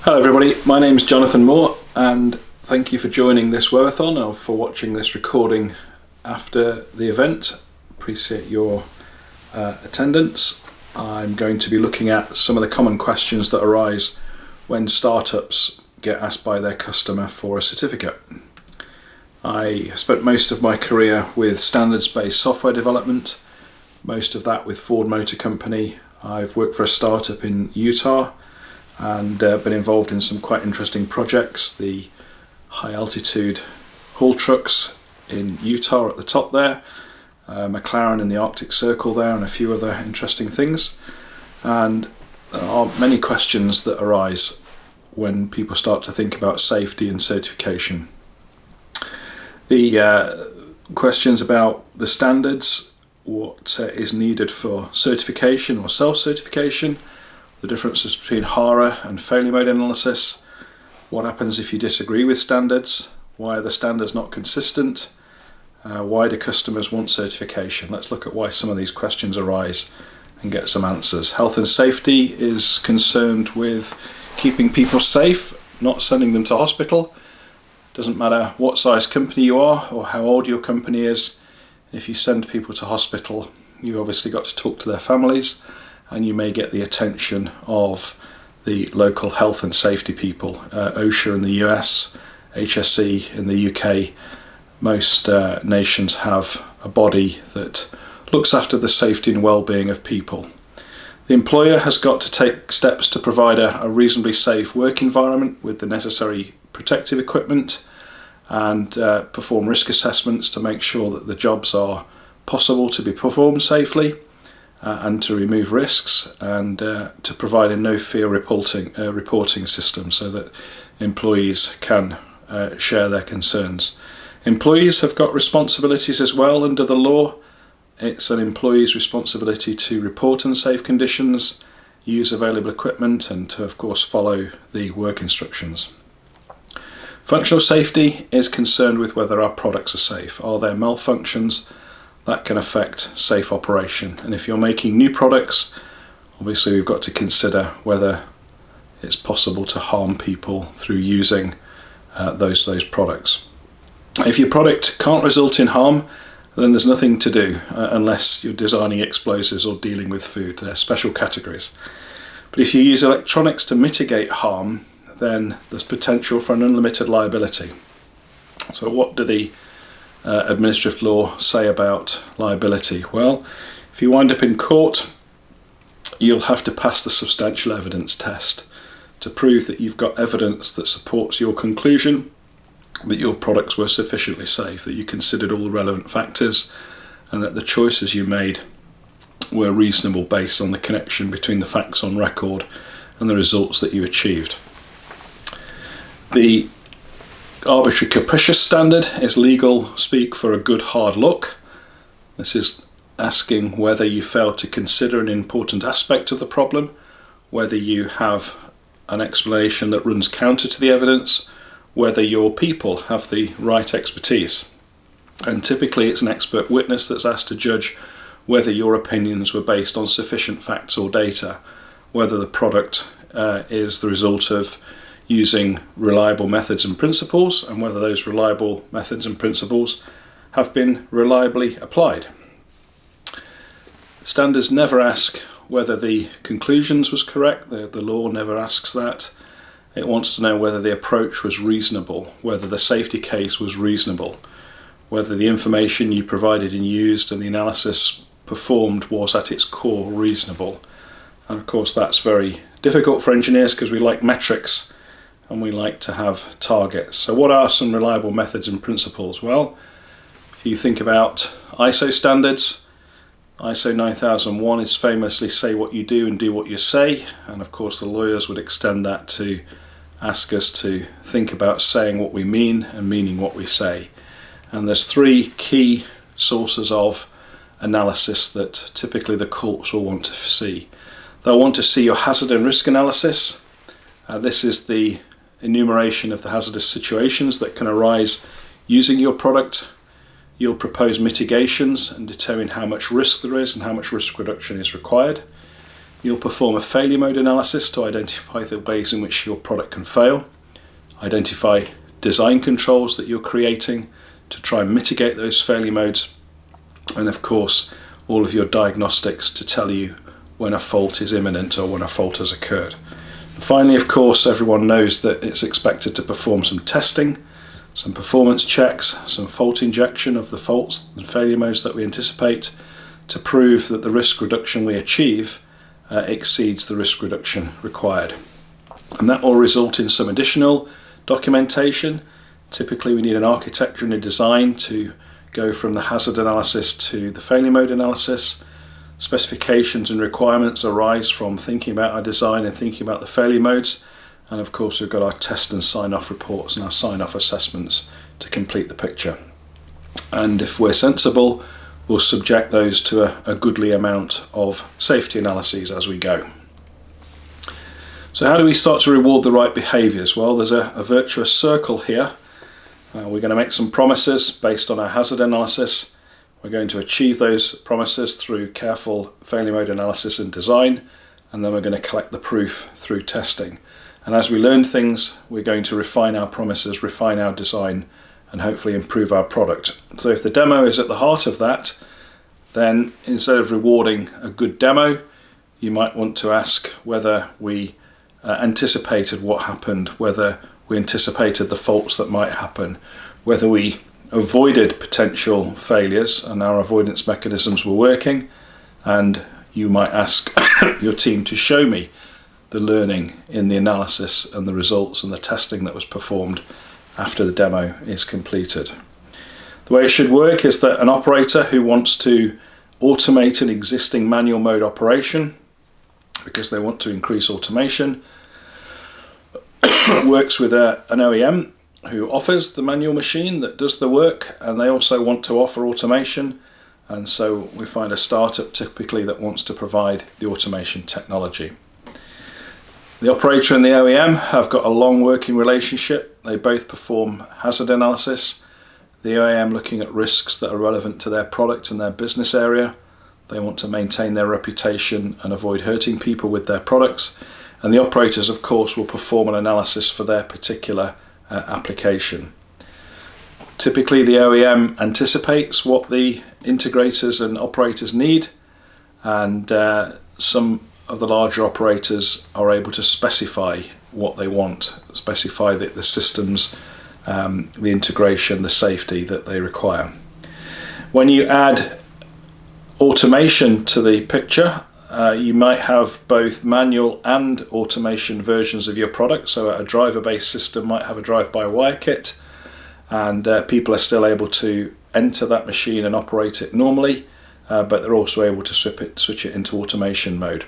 Hello everybody, my name's Jonathan Moore and thank you for joining this webathon or for watching this recording after the event. Appreciate your attendance. I'm going to be looking at some of the common questions that arise when startups get asked by their customer for a certificate. I spent most of my career with standards-based software development, most of that with Ford Motor Company. I've worked for a startup in Utah and been involved in some quite interesting projects. The high altitude haul trucks in Utah at the top there, McLaren in the Arctic Circle there, and a few other interesting things. And there are many questions that arise when people start to think about safety and certification. The questions about the standards, what is needed for certification or self-certification, the differences between HARA and failure mode analysis, what happens if you disagree with standards, why are the standards not consistent, why do customers want certification. Let's look at why some of these questions arise and get some answers. Health and safety is concerned with keeping people safe, not sending them to hospital. Doesn't matter what size company you are or how old your company is. If you send people to hospital, you've obviously got to talk to their families, and you may get the attention of the local health and safety people. OSHA in the US, HSE in the UK. Most nations have a body that looks after the safety and well-being of people. The employer has got to take steps to provide a reasonably safe work environment with the necessary protective equipment and perform risk assessments to make sure that the jobs are possible to be performed safely and to remove risks, and to provide a no-fear reporting system so that employees can share their concerns. Employees have got responsibilities as well under the law. It's an employee's responsibility to report unsafe conditions, use available equipment, and to, of course, follow the work instructions. Functional safety is concerned with whether our products are safe. Are there malfunctions that can affect safe operation? And if you're making new products, obviously we've got to consider whether it's possible to harm people through using those products. If your product can't result in harm, then there's nothing to do unless you're designing explosives or dealing with food. They're special categories. But if you use electronics to mitigate harm, then there's potential for an unlimited liability. So what do the administrative law say about liability? Well, if you wind up in court, you'll have to pass the substantial evidence test to prove that you've got evidence that supports your conclusion that your products were sufficiently safe, that you considered all the relevant factors, and that the choices you made were reasonable based on the connection between the facts on record and the results that you achieved. The arbitrary capricious standard is legal speak for a good hard look. This is asking whether you failed to consider an important aspect of the problem, whether you have an explanation that runs counter to the evidence, whether your people have the right expertise. And typically it's an expert witness that's asked to judge whether your opinions were based on sufficient facts or data, whether the product is the result of using reliable methods and principles, and whether those reliable methods and principles have been reliably applied. Standards never ask whether the conclusions was correct. The law never asks that. It wants to know whether the approach was reasonable, whether the safety case was reasonable, whether the information you provided and used and the analysis performed was at its core reasonable. And of course that's very difficult for engineers because we like metrics and we like to have targets. So what are some reliable methods and principles? Well, if you think about ISO standards, ISO 9001 is famously say what you do and do what you say, and of course the lawyers would extend that to ask us to think about saying what we mean and meaning what we say. And there's three key sources of analysis that typically the courts will want to see. They'll want to see your hazard and risk analysis. This is the enumeration of the hazardous situations that can arise using your product. You'll propose mitigations and determine how much risk there is and how much risk reduction is required. You'll perform a failure mode analysis to identify the ways in which your product can fail, identify design controls that you're creating to try and mitigate those failure modes, and of course all of your diagnostics to tell you when a fault is imminent or when a fault has occurred. And finally, of course, everyone knows that it's expected to perform some testing, some performance checks, some fault injection of the faults and failure modes that we anticipate to prove that the risk reduction we achieve exceeds the risk reduction required. And that will result in some additional documentation. Typically we need an architecture and a design to go from the hazard analysis to the failure mode analysis. Specifications and requirements arise from thinking about our design and thinking about the failure modes, and of course we've got our test and sign-off reports and our sign-off assessments to complete the picture. And if we're sensible, we'll subject those to a goodly amount of safety analyses as we go. So how do we start to reward the right behaviours? Well, there's a virtuous circle here. We're going to make some promises based on our hazard analysis. We're going to achieve those promises through careful failure mode analysis and design, and then we're going to collect the proof through testing. And as we learn things, we're going to refine our promises, refine our design, and hopefully improve our product. So if the demo is at the heart of that, then instead of rewarding a good demo, you might want to ask whether we anticipated what happened, whether we anticipated the faults that might happen, whether we avoided potential failures and our avoidance mechanisms were working, and you might ask your team to show me the learning in the analysis and the results and the testing that was performed after the demo is completed. The way it should work is that an operator who wants to automate an existing manual mode operation, because they want to increase automation, works with an OEM who offers the manual machine that does the work, and they also want to offer automation, and so we find a startup typically that wants to provide the automation technology. The operator and the OEM have got a long working relationship. They both perform hazard analysis. The OEM looking at risks that are relevant to their product and their business area. They want to maintain their reputation and avoid hurting people with their products. And the operators, of course, will perform an analysis for their particular application. Typically, the OEM anticipates what the integrators and operators need, and some of the larger operators are able to specify what they want, specify the systems, the integration, the safety that they require. When you add automation to the picture, you might have both manual and automation versions of your product. So a driver-based system might have a drive-by-wire kit, and people are still able to enter that machine and operate it normally, but they're also able to switch it into automation mode.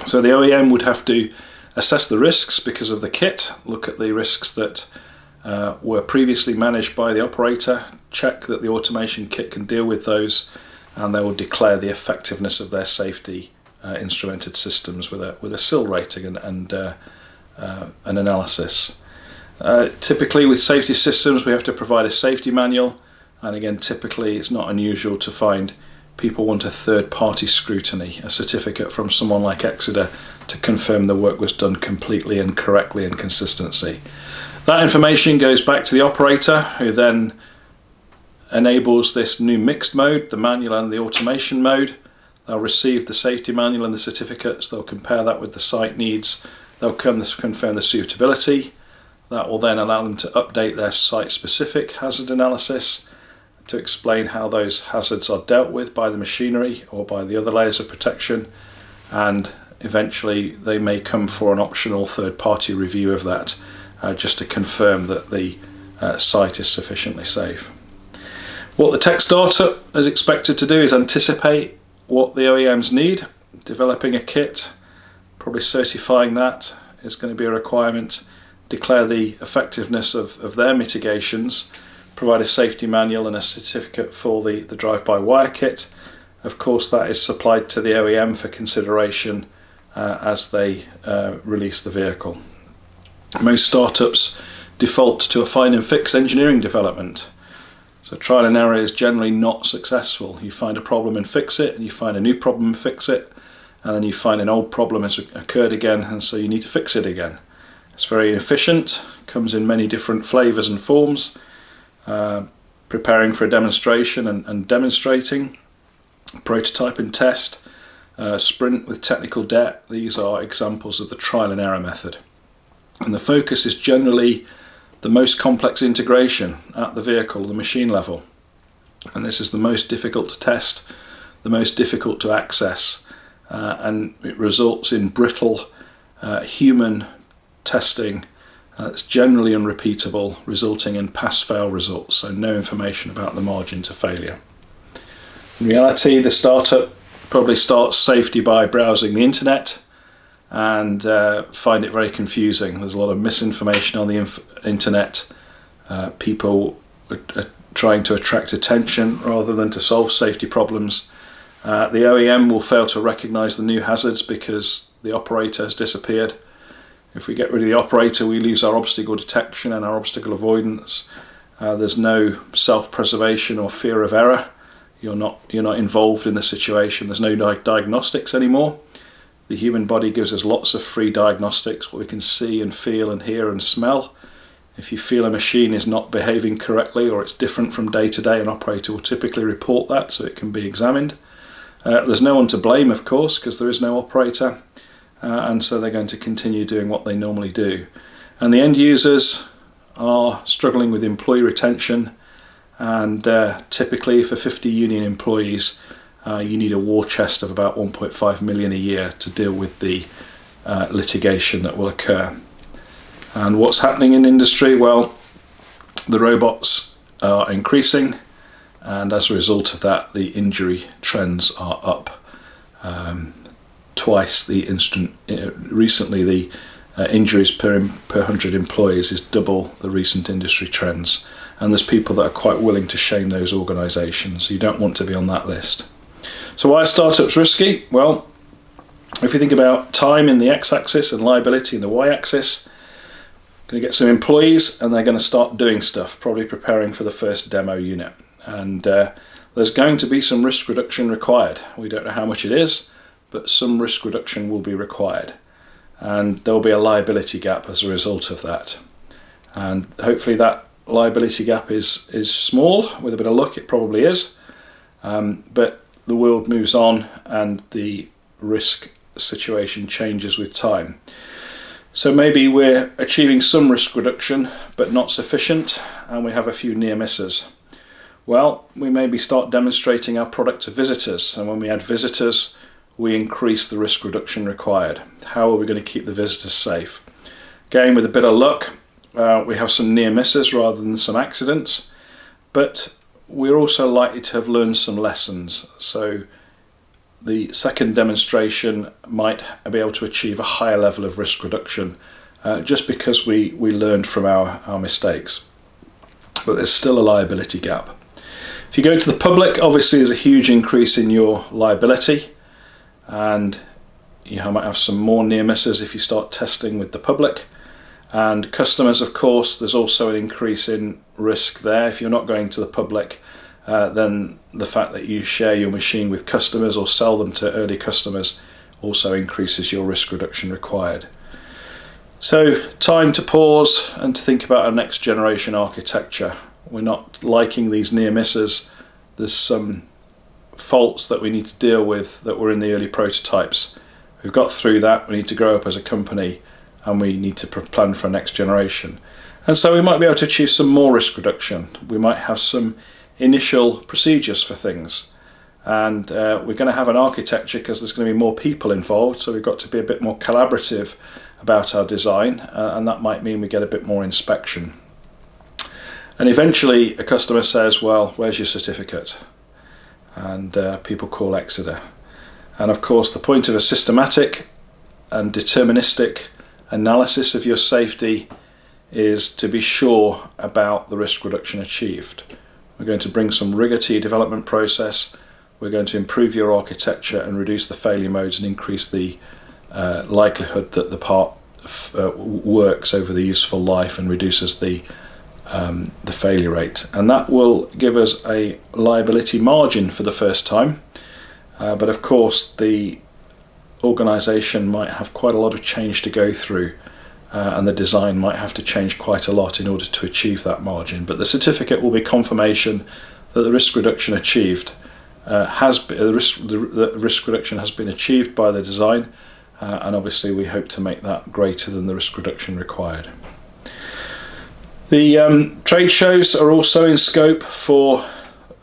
So the OEM would have to assess the risks because of the kit, look at the risks that were previously managed by the operator, check that the automation kit can deal with those, and they will declare the effectiveness of their safety instrumented systems with a SIL rating and an analysis. Typically with safety systems we have to provide a safety manual, and again typically it's not unusual to find people want a third-party scrutiny, a certificate from someone like Exida to confirm the work was done completely and correctly in consistency. That information goes back to the operator, who then enables this new mixed mode, the manual and the automation mode. They'll receive the safety manual and the certificates, they'll compare that with the site needs, they'll confirm the suitability. That will then allow them to update their site-specific hazard analysis to explain how those hazards are dealt with by the machinery or by the other layers of protection, and eventually they may come for an optional third-party review of that just to confirm that the site is sufficiently safe. What the tech startup is expected to do is anticipate what the OEMs need, developing a kit, probably certifying that is going to be a requirement, declare the effectiveness of their mitigations, provide a safety manual and a certificate for the drive-by-wire kit. Of course that is supplied to the OEM for consideration as they release the vehicle. Most startups default to a find and fix engineering development. So trial and error is generally not successful. You find a problem and fix it, and you find a new problem and fix it, and then you find an old problem has occurred again, and so you need to fix it again. It's very inefficient, comes in many different flavours and forms. Preparing for a demonstration and demonstrating, prototype and test, sprint with technical debt. These are examples of the trial and error method. And the focus is generally the most complex integration at the vehicle, the machine level. And this is the most difficult to test, the most difficult to access, and it results in brittle human testing. It's generally unrepeatable, resulting in pass-fail results, so no information about the margin to failure. In reality, the startup probably starts safety by browsing the internet and find it very confusing. There's a lot of misinformation on the internet. People are trying to attract attention rather than to solve safety problems. The OEM will fail to recognise the new hazards because the operator has disappeared. If we get rid of the operator, we lose our obstacle detection and our obstacle avoidance. There's no self-preservation or fear of error. You're not involved in the situation. There's no diagnostics anymore. The human body gives us lots of free diagnostics, what we can see and feel and hear and smell. If you feel a machine is not behaving correctly or it's different from day to day, an operator will typically report that so it can be examined. There's no one to blame, of course, because there is no operator. And so they're going to continue doing what they normally do. And the end users are struggling with employee retention, and typically for 50 union employees you need a war chest of about 1.5 million a year to deal with the litigation that will occur. And what's happening in industry? Well, the robots are increasing, and as a result of that the injury trends are up. Twice the recently the injuries per 100 employees is double the recent industry trends, and there's people that are quite willing to shame those organisations. You don't want to be on that list. So why are startups risky? Well, if you think about time in the x-axis and liability in the y-axis, going to get some employees and they're going to start doing stuff, probably preparing for the first demo unit, and there's going to be some risk reduction required. We don't know how much it is, but some risk reduction will be required, and there will be a liability gap as a result of that. And hopefully that liability gap is small. With a bit of luck it probably is, but the world moves on and the risk situation changes with time. So maybe we're achieving some risk reduction but not sufficient, and we have a few near misses. Well, we maybe start demonstrating our product to visitors, and when we add visitors we increase the risk reduction required. How are we going to keep the visitors safe? Again, with a bit of luck, we have some near misses rather than some accidents, but we're also likely to have learned some lessons. So the second demonstration might be able to achieve a higher level of risk reduction just because we learned from our mistakes. But there's still a liability gap. If you go to the public, obviously there's a huge increase in your liability, and you might have some more near misses if you start testing with the public. And customers, of course, there's also an increase in risk there. If you're not going to the public, then the fact that you share your machine with customers or sell them to early customers also increases your risk reduction required. So time to pause and to think about our next generation architecture. We're not liking these near misses. There's some faults that we need to deal with that were in the early prototypes. We've got through that. We need to grow up as a company, and we need to plan for a next generation. And so we might be able to achieve some more risk reduction. We might have some initial procedures for things, and we're going to have an architecture because there's going to be more people involved, so we've got to be a bit more collaborative about our design, and that might mean we get a bit more inspection. And eventually a customer says, well, where's your certificate? And people call exida. And of course the point of a systematic and deterministic analysis of your safety is to be sure about the risk reduction achieved. We're going to bring some rigour to your development process. We're going to improve your architecture and reduce the failure modes and increase the likelihood that the part works over the useful life and reduces the failure rate. And that will give us a liability margin for the first time. But of course the organisation might have quite a lot of change to go through, and the design might have to change quite a lot in order to achieve that margin. But the certificate will be confirmation that the risk reduction achieved the risk reduction has been achieved by the design, and obviously we hope to make that greater than the risk reduction required. The trade shows are also in scope for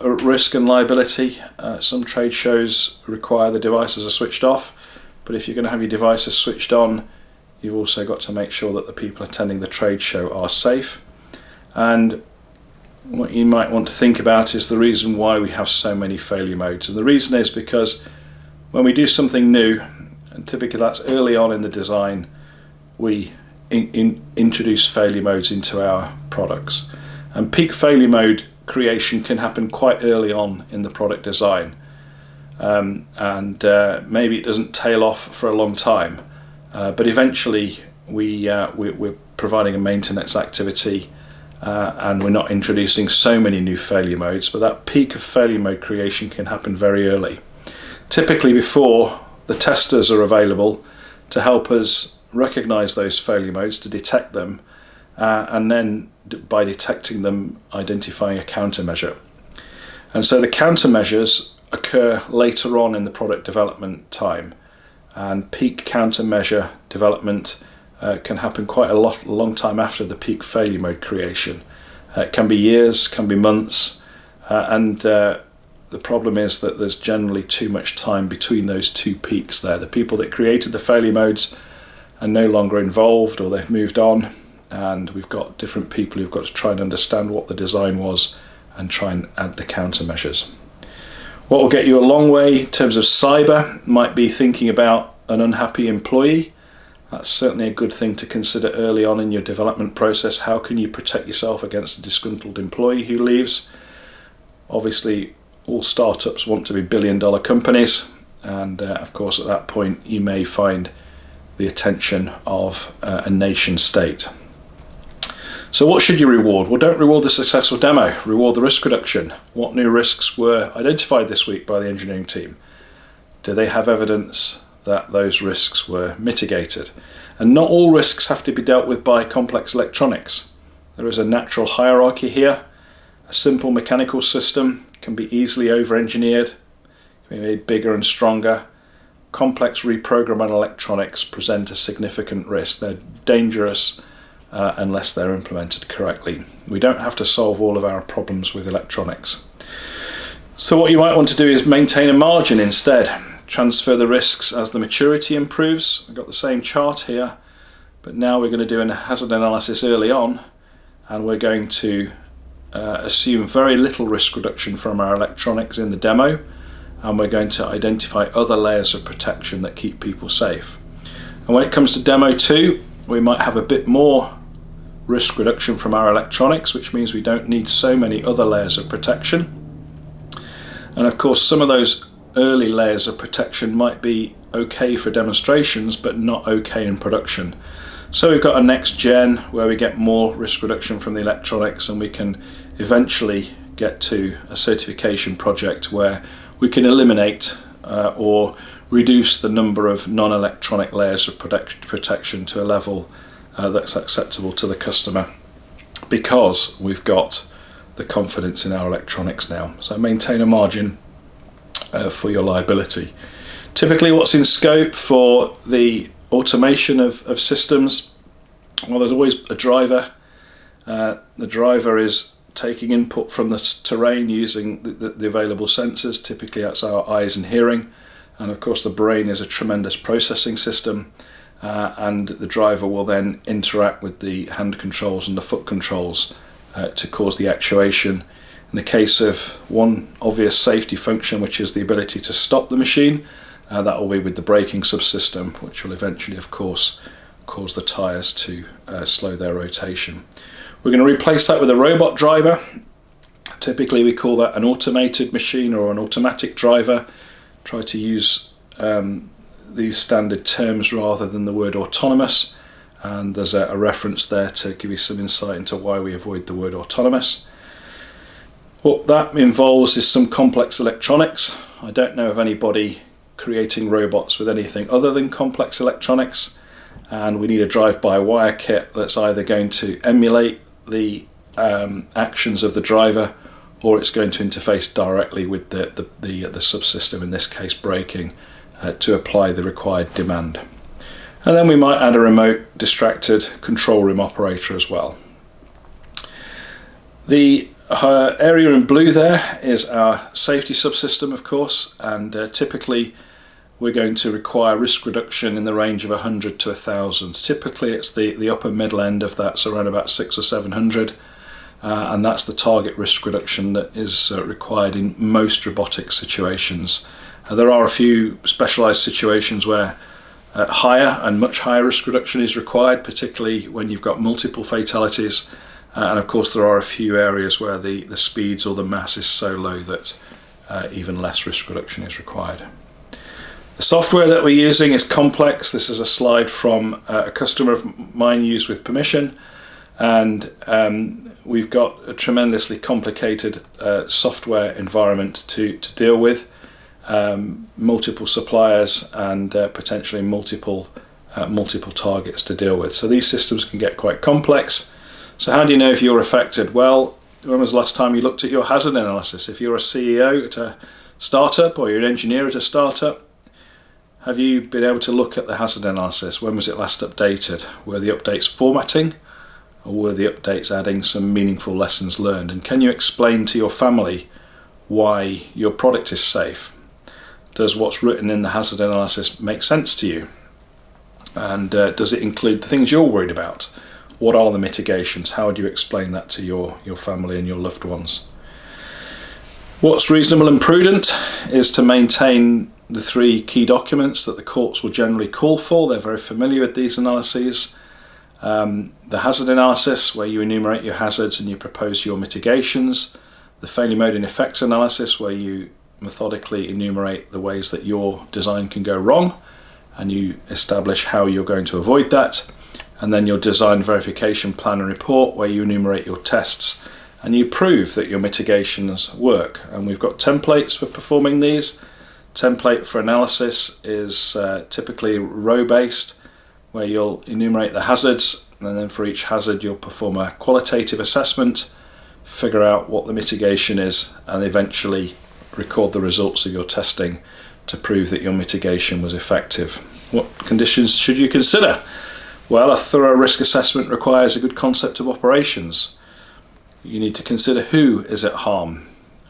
risk and liability. Some trade shows require the devices are switched off, but if you're going to have your devices switched on, you've also got to make sure that the people attending the trade show are safe. And what you might want to think about is the reason why we have so many failure modes. And the reason is because when we do something new, and typically that's early on in the design, we introduce failure modes into our products. And peak failure mode creation can happen quite early on in the product design. Maybe it doesn't tail off for a long time, but eventually we're providing a maintenance activity, and we're not introducing so many new failure modes, but that peak of failure mode creation can happen very early. Typically before the testers are available to help us recognize those failure modes, to detect them, and then by detecting them, identifying a countermeasure. And so the countermeasures occur later on in the product development time, and peak countermeasure development can happen quite a long time after the peak failure mode creation. It can be years, can be months, and the problem is that there's generally too much time between those two peaks there. The people that created the failure modes are no longer involved, or they've moved on, and we've got different people who've got to try and understand what the design was and try and add the countermeasures. What will get you a long way in terms of cyber might be thinking about an unhappy employee. That's certainly a good thing to consider early on in your development process. How can you protect yourself against a disgruntled employee who leaves? Obviously, all startups want to be billion-dollar companies, and of course at that point you may find the attention of a nation state. So what should you reward? Well, don't reward the successful demo, reward the risk reduction. What new risks were identified this week by the engineering team? Do they have evidence that those risks were mitigated? And not all risks have to be dealt with by complex electronics. There is a natural hierarchy here. A simple mechanical system can be easily over-engineered, can be made bigger and stronger. Complex reprogrammable electronics present a significant risk. They're dangerous unless they're implemented correctly. We don't have to solve all of our problems with electronics. So what you might want to do is maintain a margin instead. Transfer the risks as the maturity improves. We've got the same chart here, but now we're going to do a hazard analysis early on, and we're going to assume very little risk reduction from our electronics in the demo, and we're going to identify other layers of protection that keep people safe. And when it comes to demo 2, we might have a bit more risk reduction from our electronics, which means we don't need so many other layers of protection. And of course, some of those early layers of protection might be okay for demonstrations, but not okay in production. So we've got a next gen where we get more risk reduction from the electronics, and we can eventually get to a certification project where we can eliminate or reduce the number of non-electronic layers of protection to a level that's acceptable to the customer, because we've got the confidence in our electronics now. So maintain a margin for your liability. Typically what's in scope for the automation of systems, well, there's always a driver. The driver is taking input from the terrain using the available sensors. Typically that's our eyes and hearing, and of course the brain is a tremendous processing system, and the driver will then interact with the hand controls and the foot controls to cause the actuation. In the case of one obvious safety function, which is the ability to stop the machine, that will be with the braking subsystem, which will eventually of course cause the tyres to slow their rotation. We're going to replace that with a robot driver. Typically we call that an automated machine or an automatic driver. Try to use these standard terms rather than the word autonomous, and there's a reference there to give you some insight into why we avoid the word autonomous. What that involves is some complex electronics. I don't know of anybody creating robots with anything other than complex electronics, and we need a drive-by-wire kit that's either going to emulate the actions of the driver, or it's going to interface directly with the subsystem, in this case braking, to apply the required demand. And then we might add a remote distracted control room operator as well. The area in blue there is our safety subsystem, of course, and typically we're going to require risk reduction in the range of 100 to 1,000. Typically it's the upper middle end of that, so around about 600 or 700, and that's the target risk reduction that is required in most robotics situations. There are a few specialised situations where higher and much higher risk reduction is required, particularly when you've got multiple fatalities, and of course there are a few areas where the speeds or the mass is so low that even less risk reduction is required. The software that we're using is complex. This is a slide from a customer of mine used with permission, and we've got a tremendously complicated software environment to deal with, multiple suppliers and potentially multiple targets to deal with. So these systems can get quite complex. So how do you know if you're affected? Well, when was the last time you looked at your hazard analysis? If you're a CEO at a startup or you're an engineer at a startup, have you been able to look at the hazard analysis? When was it last updated? Were the updates formatting, or were the updates adding some meaningful lessons learned? And can you explain to your family why your product is safe? Does what's written in the hazard analysis make sense to you? And does it include the things you're worried about? What are the mitigations? How would you explain that to your family and your loved ones? What's reasonable and prudent is to maintain the 3 key documents that the courts will generally call for. They're very familiar with these analyses. The hazard analysis, where you enumerate your hazards and you propose your mitigations. The failure mode and effects analysis, where you methodically enumerate the ways that your design can go wrong and you establish how you're going to avoid that. And then your design verification plan and report, where you enumerate your tests and you prove that your mitigations work. And we've got templates for performing these. Template for analysis is typically row-based, where you'll enumerate the hazards, and then for each hazard you'll perform a qualitative assessment, figure out what the mitigation is, and eventually record the results of your testing to prove that your mitigation was effective. What conditions should you consider? Well, a thorough risk assessment requires a good concept of operations. You need to consider who is at harm.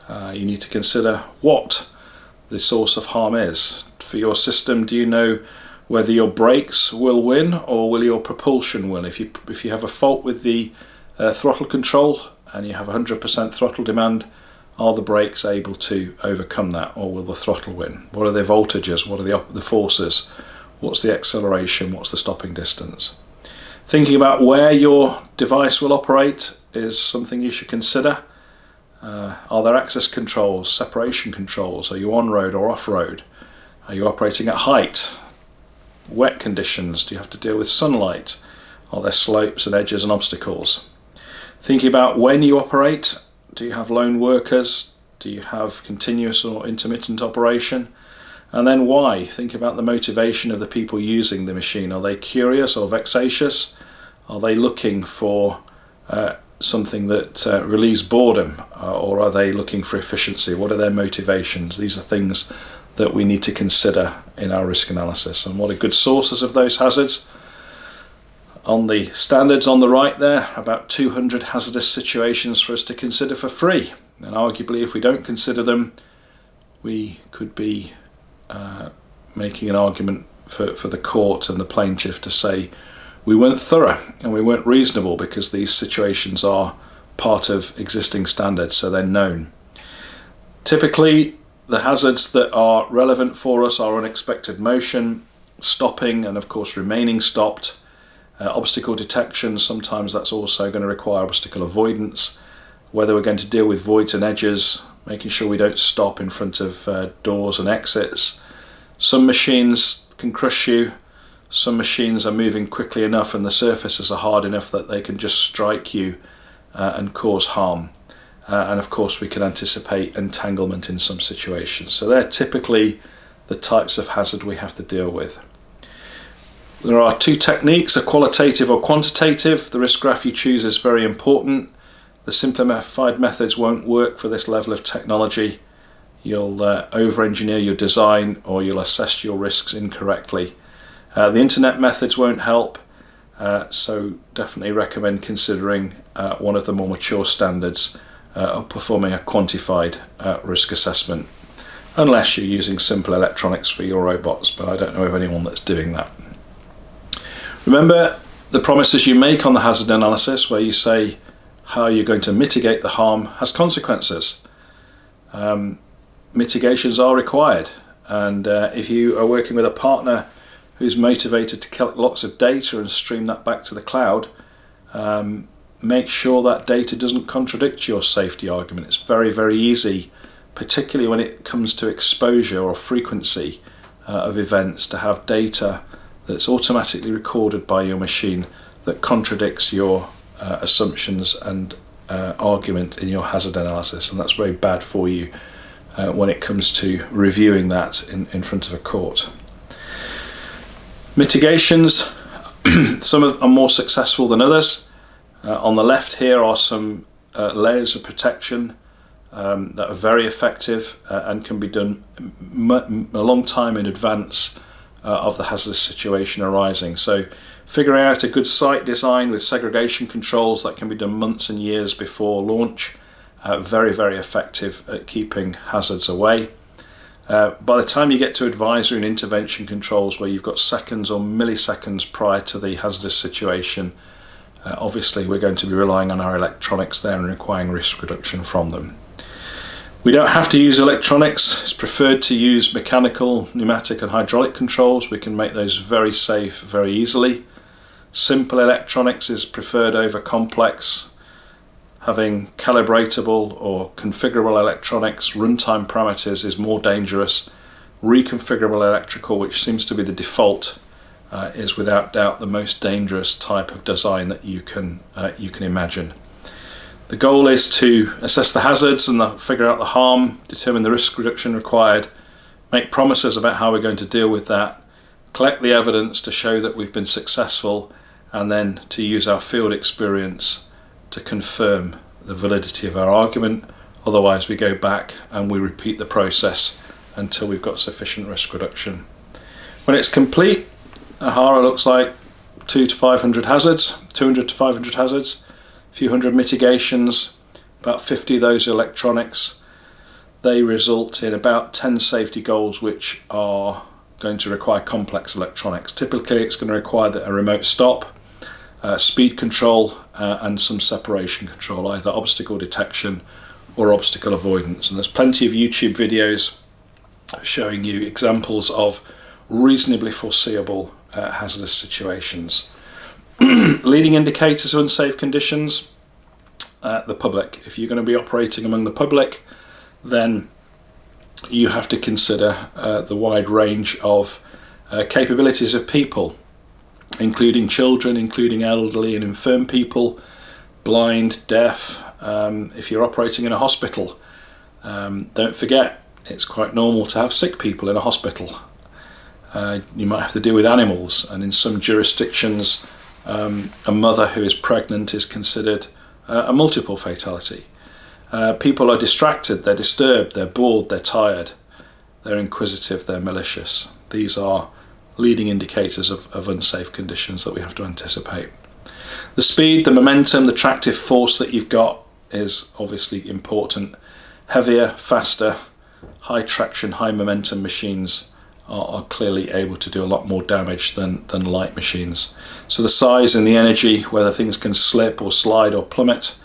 You need to consider what the source of harm is. For your system, do you know whether your brakes will win or will your propulsion win? If you have a fault with the throttle control and you have 100% throttle demand, are the brakes able to overcome that, or will the throttle win? What are the voltages? What are the forces? What's the acceleration? What's the stopping distance? Thinking about where your device will operate is something you should consider. Are there access controls, separation controls? Are you on-road or off-road? Are you operating at height? Wet conditions? Do you have to deal with sunlight? Are there slopes and edges and obstacles? Thinking about when you operate. Do you have lone workers? Do you have continuous or intermittent operation? And then why? Think about the motivation of the people using the machine. Are they curious or vexatious? Are they looking for something that relieves boredom, or are they looking for efficiency? What are their motivations? These are things that we need to consider in our risk analysis. And what are good sources of those hazards? On the standards on the right there, about 200 hazardous situations for us to consider for free. And arguably, if we don't consider them, we could be making an argument for the court and the plaintiff to say we weren't thorough and we weren't reasonable, because these situations are part of existing standards, so they're known. Typically, the hazards that are relevant for us are unexpected motion, stopping, and of course remaining stopped. Obstacle detection, sometimes that's also going to require obstacle avoidance. Whether we're going to deal with voids and edges, making sure we don't stop in front of doors and exits. Some machines can crush you. Some machines are moving quickly enough and the surfaces are hard enough that they can just strike you and cause harm. And of course we can anticipate entanglement in some situations. So they're typically the types of hazard we have to deal with. There are two techniques, a qualitative or quantitative. The risk graph you choose is very important. The simplified methods won't work for this level of technology. You'll over-engineer your design, or you'll assess your risks incorrectly. The internet methods won't help, so definitely recommend considering one of the more mature standards of performing a quantified risk assessment, unless you're using simple electronics for your robots, but I don't know of anyone that's doing that. Remember, the promises you make on the hazard analysis, where you say how you're going to mitigate the harm, has consequences. Mitigations are required, and if you are working with a partner who's motivated to collect lots of data and stream that back to the cloud, make sure that data doesn't contradict your safety argument. It's very, very easy, particularly when it comes to exposure or frequency of events, to have data that's automatically recorded by your machine that contradicts your assumptions and argument in your hazard analysis, and that's very bad for you when it comes to reviewing that in front of a court. Mitigations, some of them are more successful than others. On the left here are some layers of protection that are very effective and can be done a long time in advance of the hazardous situation arising. So figuring out a good site design with segregation controls, that can be done months and years before launch. Very, very effective at keeping hazards away. By the time you get to advisory and intervention controls, where you've got seconds or milliseconds prior to the hazardous situation, obviously we're going to be relying on our electronics there and requiring risk reduction from them. We don't have to use electronics. It's preferred to use mechanical, pneumatic and hydraulic controls. We can make those very safe very easily. Simple electronics is preferred over complex. Having calibratable or configurable electronics, runtime parameters, is more dangerous. Reconfigurable electrical, which seems to be the default, is without doubt the most dangerous type of design that you can imagine. The goal is to assess the hazards and figure out the harm, determine the risk reduction required, make promises about how we're going to deal with that, collect the evidence to show that we've been successful, and then to use our field experience to confirm the validity of our argument. Otherwise we go back and we repeat the process until we've got sufficient risk reduction. When it's complete, a HARA looks like 200 to 500 hazards, 200 to 500 hazards, a few hundred mitigations, about 50 of those electronics. They result in about 10 safety goals which are going to require complex electronics. Typically it's going to require a remote stop, speed control, and some separation control, either obstacle detection or obstacle avoidance. And there's plenty of YouTube videos showing you examples of reasonably foreseeable hazardous situations. Leading indicators of unsafe conditions, the public. If you're going to be operating among the public, then you have to consider the wide range of capabilities of people, including children, including elderly and infirm people, blind, deaf. If you're operating in a hospital, don't forget it's quite normal to have sick people in a hospital. You might have to deal with animals, and in some jurisdictions a mother who is pregnant is considered a multiple fatality. People are distracted, they're disturbed, they're bored, they're tired, they're inquisitive, they're malicious. These are leading indicators of unsafe conditions that we have to anticipate. The speed, the momentum, the tractive force that you've got is obviously important. Heavier, faster, high traction, high momentum machines are clearly able to do a lot more damage than light machines. So the size and the energy, whether things can slip or slide or plummet,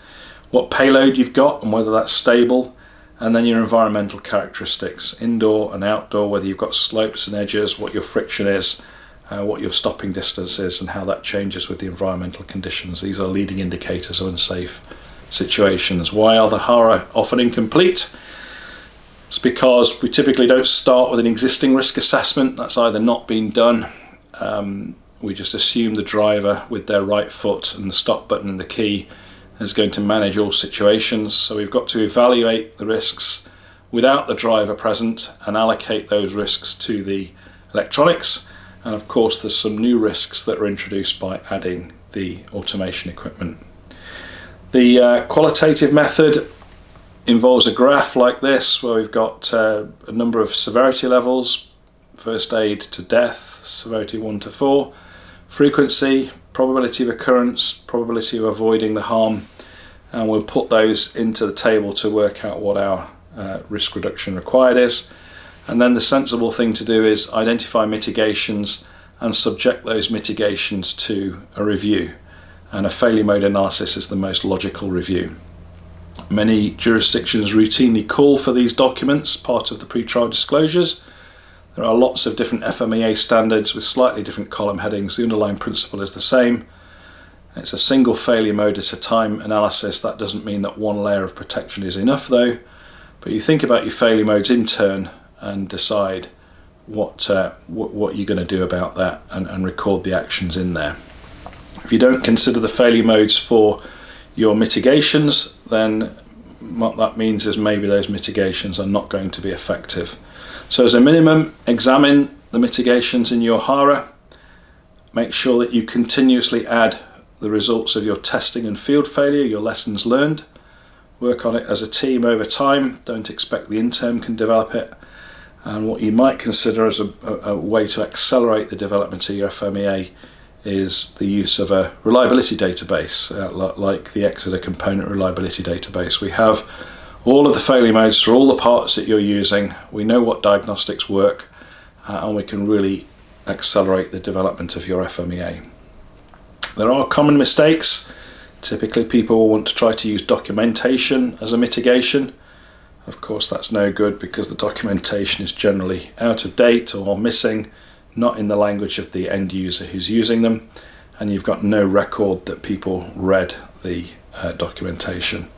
what payload you've got and whether that's stable, and then your environmental characteristics, indoor and outdoor, whether you've got slopes and edges, what your friction is, what your stopping distance is, and how that changes with the environmental conditions. These are leading indicators of unsafe situations. Why are the HARA often incomplete? It's because we typically don't start with an existing risk assessment. That's either not been done. We just assume the driver with their right foot and the stop button and the key is going to manage all situations. So we've got to evaluate the risks without the driver present and allocate those risks to the electronics. And of course there's some new risks that are introduced by adding the automation equipment. The qualitative method involves a graph like this where we've got a number of severity levels: first aid to death, severity 1 to 4, frequency, probability of occurrence, probability of avoiding the harm, and we'll put those into the table to work out what our risk reduction required is. And then the sensible thing to do is identify mitigations and subject those mitigations to a review, and a failure mode analysis is the most logical review. Many jurisdictions routinely call for these documents part of the pre-trial disclosures. There are lots of different FMEA standards with slightly different column headings. The underlying principle is the same. It's a single failure mode at a time analysis. That doesn't mean that one layer of protection is enough though, but you think about your failure modes in turn and decide what you're going to do about that, and record the actions in there. If you don't consider the failure modes for your mitigations, then what that means is maybe those mitigations are not going to be effective. So as a minimum, examine the mitigations in your HARA. Make sure that you continuously add the results of your testing and field failure, your lessons learned. Work on it as a team over time. Don't expect the intern can develop it. And what you might consider as a way to accelerate the development of your FMEA is the use of a reliability database, like the Exida component reliability database. We have all of the failure modes for all the parts that you're using. We know what diagnostics work, and we can really accelerate the development of your FMEA. There are common mistakes. Typically people will want to try to use documentation as a mitigation. Of course that's no good, because the documentation is generally out of date or missing, not in the language of the end user who's using them, and you've got no record that people read the documentation.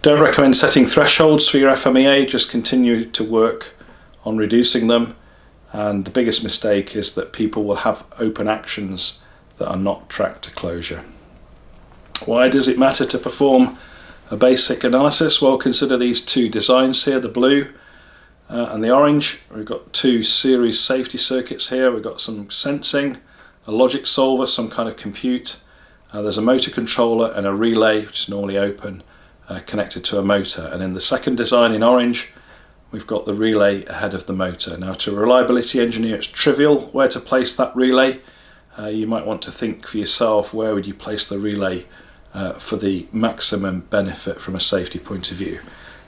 Don't recommend setting thresholds for your FMEA, just continue to work on reducing them. And the biggest mistake is that people will have open actions that are not tracked to closure. Why does it matter to perform a basic analysis? Well, consider these two designs here, the blue and the orange. We've got two series safety circuits here. We've got some sensing, a logic solver, some kind of compute. There's a motor controller and a relay, which is normally open, connected to a motor. And in the second design in orange, we've got the relay ahead of the motor. Now, to a reliability engineer, it's trivial where to place that relay. You might want to think for yourself, where would you place the relay for the maximum benefit from a safety point of view?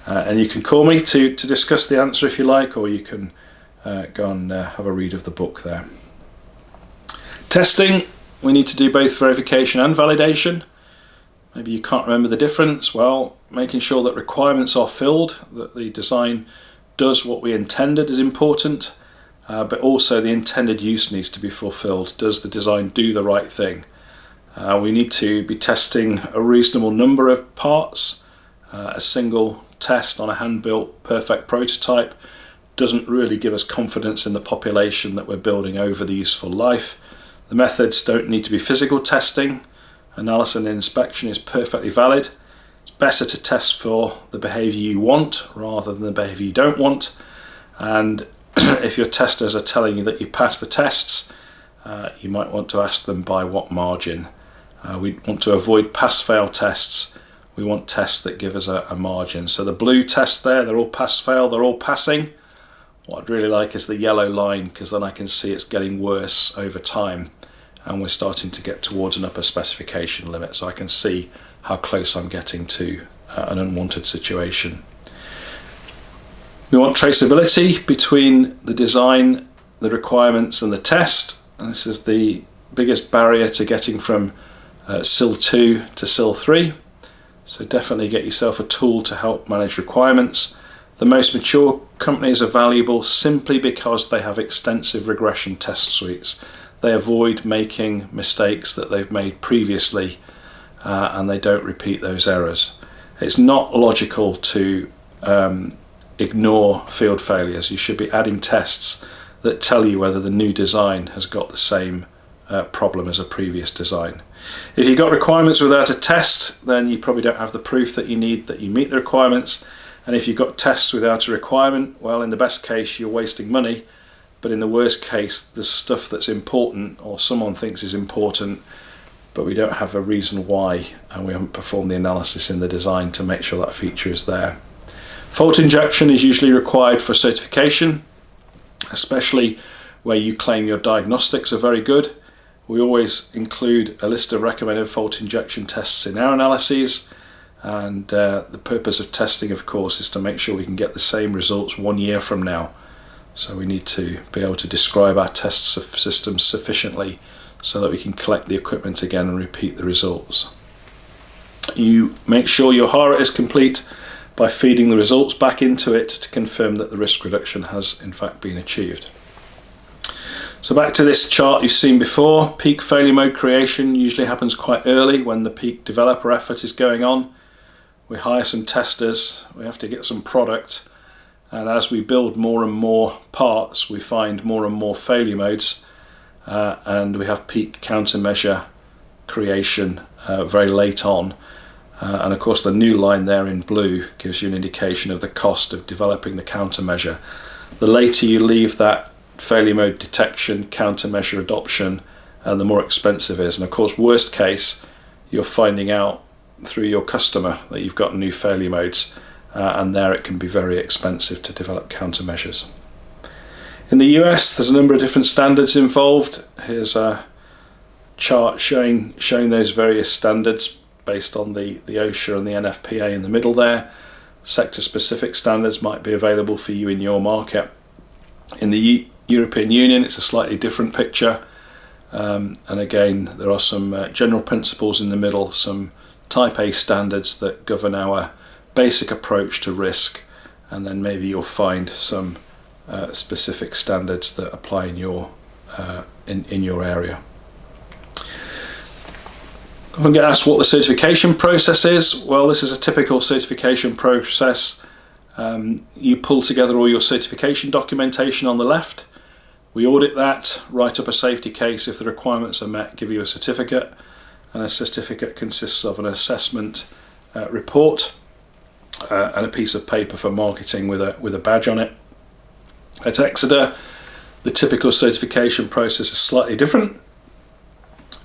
And you can call me to discuss the answer if you like, or you can go and have a read of the book there. Testing, we need to do both verification and validation. Maybe you can't remember the difference. Well, making sure that requirements are filled, that the design does what we intended is important, but also the intended use needs to be fulfilled. Does the design do the right thing? We need to be testing a reasonable number of parts. A single test on a hand-built perfect prototype doesn't really give us confidence in the population that we're building over the useful life. The methods don't need to be physical testing. Analysis and inspection is perfectly valid. It's better to test for the behaviour you want rather than the behaviour you don't want. And if your testers are telling you that you pass the tests, you might want to ask them by what margin. We want to avoid pass-fail tests. We want tests that give us a margin. So the blue test there, they're all pass-fail, they're all passing. What I'd really like is the yellow line, because then I can see it's getting worse over time and we're starting to get towards an upper specification limit, so I can see how close I'm getting to an unwanted situation. We want traceability between the design, the requirements and the test. And this is the biggest barrier to getting from SIL 2 to SIL 3. So definitely get yourself a tool to help manage requirements. The most mature companies are valuable simply because they have extensive regression test suites. They avoid making mistakes that they've made previously, and they don't repeat those errors. It's not logical to ignore field failures. You should be adding tests that tell you whether the new design has got the same problem as a previous design. If you've got requirements without a test, then you probably don't have the proof that you need that you meet the requirements. And if you've got tests without a requirement, well, in the best case you're wasting money, but in the worst case there's stuff that's important or someone thinks is important, but we don't have a reason why, and we haven't performed the analysis in the design to make sure that feature is there. Fault injection is usually required for certification, especially where you claim your diagnostics are very good. We always include a list of recommended fault injection tests in our analyses, and the purpose of testing, of course, is to make sure we can get the same results 1 year from now. So we need to be able to describe our test systems sufficiently so that we can collect the equipment again and repeat the results. You make sure your HARA is complete by feeding the results back into it to confirm that the risk reduction has in fact been achieved. So back to this chart you've seen before. Peak failure mode creation usually happens quite early when the peak developer effort is going on. We hire some testers, we have to get some product, and as we build more and more parts we find more and more failure modes, and we have peak countermeasure creation very late on. And of course the new line there in blue gives you an indication of the cost of developing the countermeasure. The later you leave that failure mode detection, countermeasure adoption, the more expensive it is. And of course worst case you're finding out through your customer that you've got new failure modes, and there it can be very expensive to develop countermeasures. In the US there's a number of different standards involved. Here's a chart showing those various standards based on the OSHA and the NFPA in the middle there. Sector specific standards might be available for you in your market. In the European Union it's a slightly different picture, and again there are some general principles in the middle, some type A standards that govern our basic approach to risk, and then maybe you'll find some specific standards that apply in your area. I often get asked what the certification process is. Well, this is a typical certification process. You pull together all your certification documentation on the left. We audit that, write up a safety case. If the requirements are met, give you a certificate, and a certificate consists of an assessment report and a piece of paper for marketing with a badge on it. At Exida, the typical certification process is slightly different,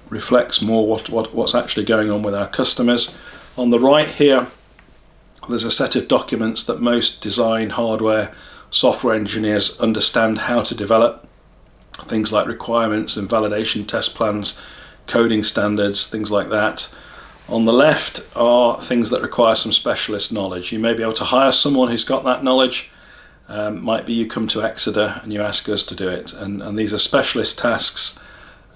reflects more what's actually going on with our customers. On the right here there's a set of documents that most design, hardware, software engineers understand how to develop. Things like requirements and validation test plans, coding standards, things like that. On the left are things that require some specialist knowledge. You may be able to hire someone who's got that knowledge. Might be you come to Exida and you ask us to do it, and these are specialist tasks.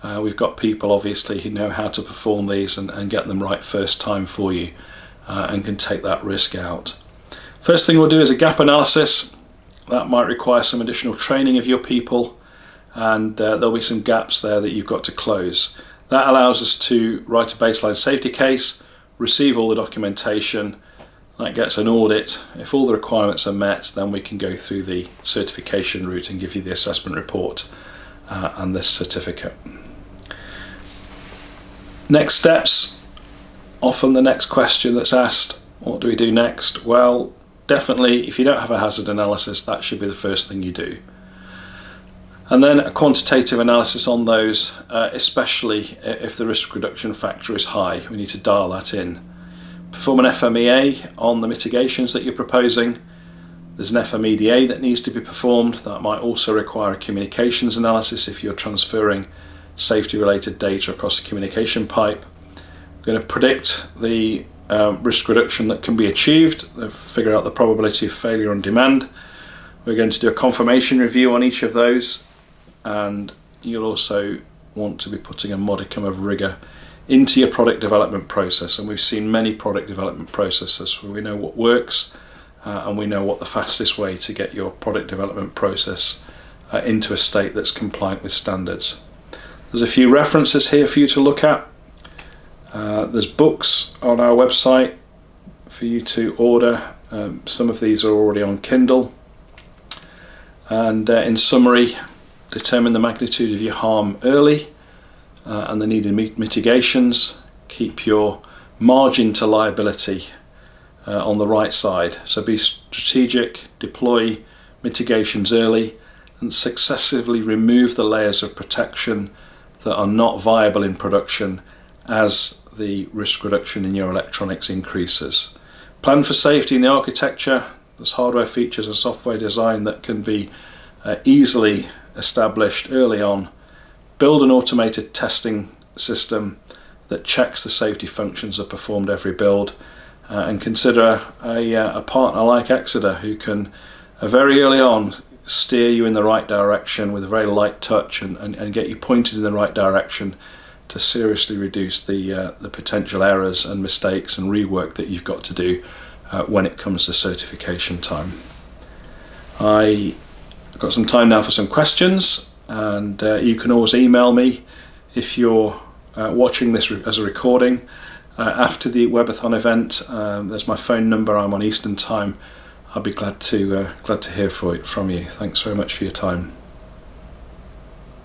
We've got people obviously who know how to perform these and get them right first time for you, and can take that risk out. First thing we'll do is a gap analysis. That might require some additional training of your people, and there'll be some gaps there that you've got to close. That allows us to write a baseline safety case, receive all the documentation. That gets an audit. If all the requirements are met, then we can go through the certification route and give you the assessment report and this certificate. Next steps. Often the next question that's asked, what do we do next? Well, definitely if you don't have a hazard analysis, that should be the first thing you do. And then a quantitative analysis on those, especially if the risk reduction factor is high. We need to dial that in. Perform an FMEA on the mitigations that you're proposing. There's an FMEDA that needs to be performed. That might also require a communications analysis if you're transferring safety related data across the communication pipe. We're going to predict the risk reduction that can be achieved, figure out the probability of failure on demand. We're going to do a confirmation review on each of those, and you'll also want to be putting a modicum of rigour into your product development process. And we've seen many product development processes where we know what works and we know what the fastest way to get your product development process into a state that's compliant with standards. There's a few references here for you to look at. There's books on our website for you to order. Some of these are already on Kindle. And in summary, determine the magnitude of your harm early and the needed mitigations. Keep your margin to liability on the right side. So be strategic, deploy mitigations early, and successively remove the layers of protection that are not viable in production as the risk reduction in your electronics increases. Plan for safety in the architecture. There's hardware features and software design that can be easily established early on. Build an automated testing system that checks the safety functions are performed every build, and consider a partner like Exida who can very early on steer you in the right direction with a very light touch and get you pointed in the right direction to seriously reduce the potential errors and mistakes and rework that you've got to do when it comes to certification time. I've got some time now for some questions, and you can always email me if you're watching this as a recording after the webathon event. There's my phone number. I'm on Eastern time. I'll be glad to hear from you. Thanks very much for your time.